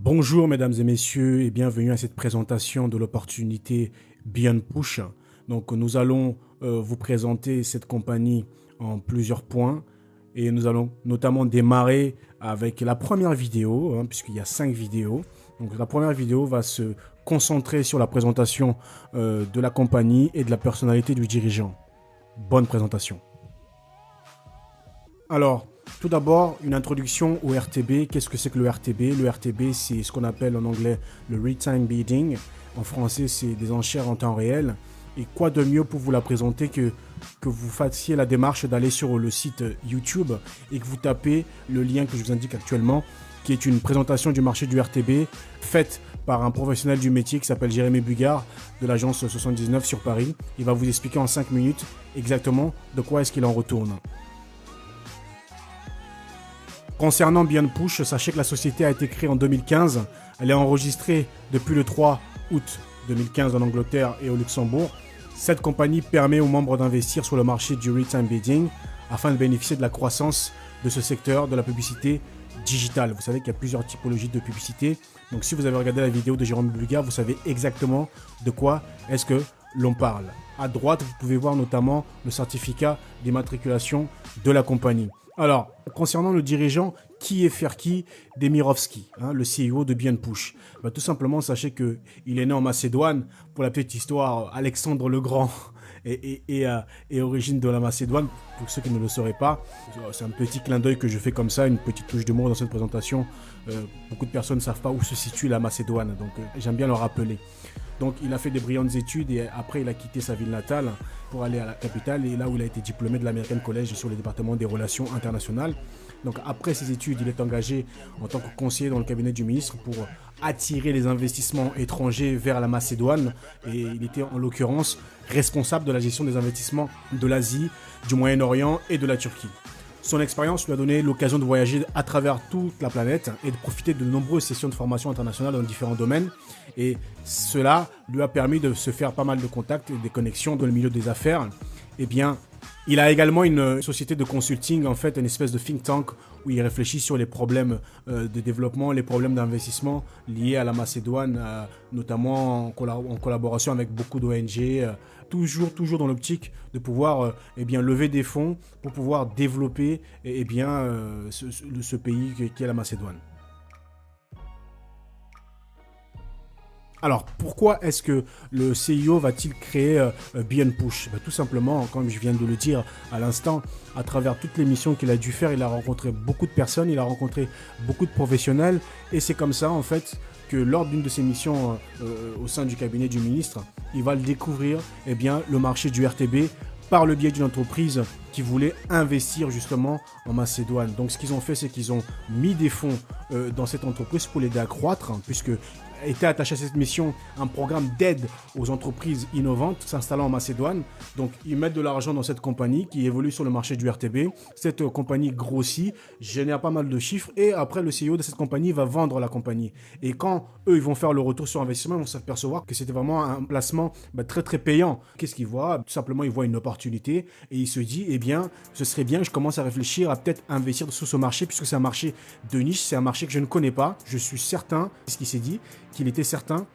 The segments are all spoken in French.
Bonjour mesdames et messieurs et bienvenue à cette présentation de l'opportunité Beyond Push. Donc nous allons vous présenter cette compagnie en plusieurs points et nous allons notamment démarrer avec la première vidéo puisqu'il y a 5 vidéos. Donc la première vidéo va se concentrer sur la présentation de la compagnie et de la personnalité du dirigeant. Bonne présentation. Alors, tout d'abord, une introduction au RTB. Qu'est-ce que c'est que le RTB? Le RTB, c'est ce qu'on appelle en anglais le Real-Time Bidding. En français, c'est des enchères en temps réel. Et quoi de mieux pour vous la présenter que vous fassiez la démarche d'aller sur le site YouTube et que vous tapez le lien que je vous indique actuellement, qui est une présentation du marché du RTB faite par un professionnel du métier qui s'appelle Jérémy Bugard de l'agence 79 sur Paris. Il va vous expliquer en 5 minutes exactement de quoi est-ce qu'il en retourne. Concernant Beyond Push, sachez que la société a été créée en 2015. Elle est enregistrée depuis le 3 août 2015 en Angleterre et au Luxembourg. Cette compagnie permet aux membres d'investir sur le marché du real-time bidding afin de bénéficier de la croissance de ce secteur de la publicité digitale. Vous savez qu'il y a plusieurs typologies de publicité. Donc si vous avez regardé la vidéo de Jérôme Bugard, vous savez exactement de quoi est-ce que l'on parle. À droite, vous pouvez voir notamment le certificat d'immatriculation de la compagnie. Alors, concernant le dirigeant, qui est Ferki Demirovski, le CEO de Beyond Push? Tout simplement, sachez qu'il est né en Macédoine. Pour la petite histoire, Alexandre le Grand est origine de la Macédoine. Pour ceux qui ne le sauraient pas, c'est un petit clin d'œil que je fais comme ça, une petite touche d'humour dans cette présentation. Beaucoup de personnes ne savent pas où se situe la Macédoine, donc j'aime bien le rappeler. Donc il a fait des brillantes études et après il a quitté sa ville natale pour aller à la capitale et là où il a été diplômé de l'American College sur le département des relations internationales. Donc après ses études, il est engagé en tant que conseiller dans le cabinet du ministre pour attirer les investissements étrangers vers la Macédoine et il était en l'occurrence responsable de la gestion des investissements de l'Asie, du Moyen-Orient et de la Turquie. Son expérience lui a donné l'occasion de voyager à travers toute la planète et de profiter de nombreuses sessions de formation internationale dans différents domaines. Et cela lui a permis de se faire pas mal de contacts et des connexions dans le milieu des affaires. Eh bien, il a également une société de consulting, en fait, une espèce de think tank où il réfléchit sur les problèmes de développement, les problèmes d'investissement liés à la Macédoine, notamment en collaboration avec beaucoup d'ONG, toujours dans l'optique de pouvoir lever des fonds pour pouvoir développer ce pays qui est la Macédoine. Alors, pourquoi est-ce que le CIO va-t-il créer Beyond Push? Tout simplement, comme je viens de le dire à l'instant, à travers toutes les missions qu'il a dû faire, il a rencontré beaucoup de personnes, il a rencontré beaucoup de professionnels. Et c'est comme ça, en fait, que lors d'une de ses missions au sein du cabinet du ministre, il va le découvrir, le marché du RTB par le biais d'une entreprise qui voulait investir justement en Macédoine. Donc, ce qu'ils ont fait, c'est qu'ils ont mis des fonds dans cette entreprise pour l'aider à croître, puisque était attaché à cette mission un programme d'aide aux entreprises innovantes s'installant en Macédoine. Donc, ils mettent de l'argent dans cette compagnie qui évolue sur le marché du RTB. Cette compagnie grossit, génère pas mal de chiffres et après, le CEO de cette compagnie va vendre la compagnie. Et quand eux, ils vont faire le retour sur investissement, ils vont s'apercevoir que c'était vraiment un placement très, très payant. Qu'est-ce qu'ils voient? Tout simplement, ils voient une opportunité et ils se disent, ce serait bien que je commence à réfléchir à peut-être investir sur ce marché puisque c'est un marché de niche, c'est un marché que je ne connais pas. Je suis certain, c'est ce qu'il s'est dit, qu'il était certain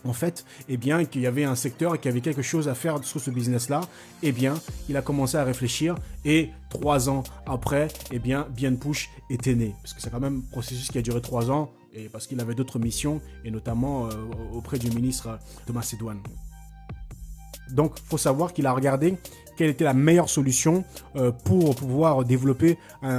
en fait, qu'il y avait un secteur et qu'il y avait quelque chose à faire sur ce business-là. Il a commencé à réfléchir et 3 ans après, Beyond Push était né. Parce que c'est quand même un processus qui a duré 3 ans et parce qu'il avait d'autres missions et notamment auprès du ministre de Macédoine. Donc, il faut savoir qu'il a regardé quelle était la meilleure solution pour pouvoir développer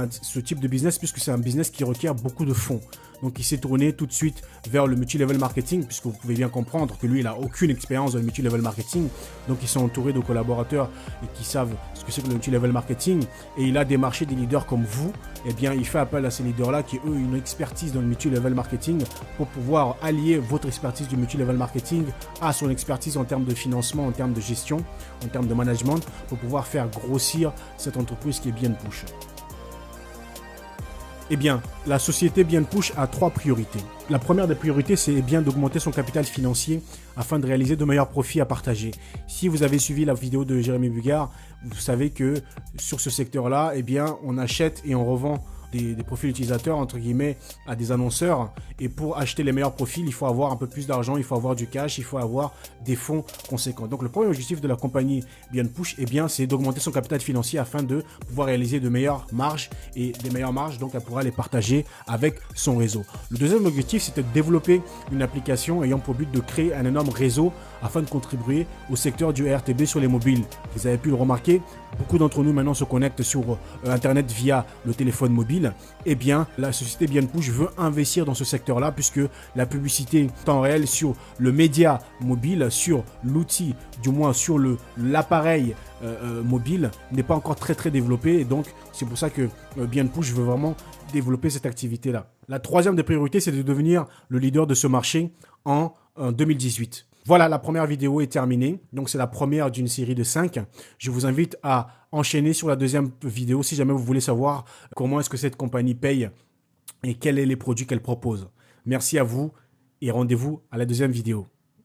ce type de business puisque c'est un business qui requiert beaucoup de fonds. Donc, il s'est tourné tout de suite vers le multi-level marketing puisque vous pouvez bien comprendre que lui, il n'a aucune expérience dans le multi-level marketing. Donc, ils sont entourés de collaborateurs qui savent ce que c'est que le multi-level marketing et il a démarché des leaders comme vous. Il fait appel à ces leaders-là qui, eux, ont une expertise dans le multi-level marketing pour pouvoir allier votre expertise du multi-level marketing à son expertise en termes de financement, en termes de gestion, en termes de management pour pouvoir faire grossir cette entreprise qui est Beyond Push. La société Beyond Push a 3 priorités. La première des priorités, c'est d'augmenter son capital financier afin de réaliser de meilleurs profits à partager. Si vous avez suivi la vidéo de Jérémy Bugard, vous savez que sur ce secteur-là, on achète et on revend des profils utilisateurs, entre guillemets, à des annonceurs. Et pour acheter les meilleurs profils, il faut avoir un peu plus d'argent, il faut avoir du cash, il faut avoir des fonds conséquents. Donc le premier objectif de la compagnie BeyondPush, eh bien, c'est d'augmenter son capital financier afin de pouvoir réaliser de meilleures marges. Et des meilleures marges, donc elle pourra les partager avec son réseau. Le deuxième objectif, c'était de développer une application ayant pour but de créer un énorme réseau afin de contribuer au secteur du RTB sur les mobiles. Vous avez pu le remarquer, beaucoup d'entre nous maintenant se connectent sur Internet via le téléphone mobile. Eh bien, la société BeyondPush veut investir dans ce secteur-là puisque la publicité en temps réel sur le média mobile, sur l'outil, du moins sur l'appareil mobile, n'est pas encore très développée. Et donc, c'est pour ça que BeyondPush veut vraiment développer cette activité-là. La troisième des priorités, c'est de devenir le leader de ce marché en 2018. Voilà, la première vidéo est terminée. Donc, c'est la première d'une série de 5. Je vous invite à enchaîner sur la deuxième vidéo si jamais vous voulez savoir comment est-ce que cette compagnie paye et quels sont les produits qu'elle propose. Merci à vous et rendez-vous à la deuxième vidéo.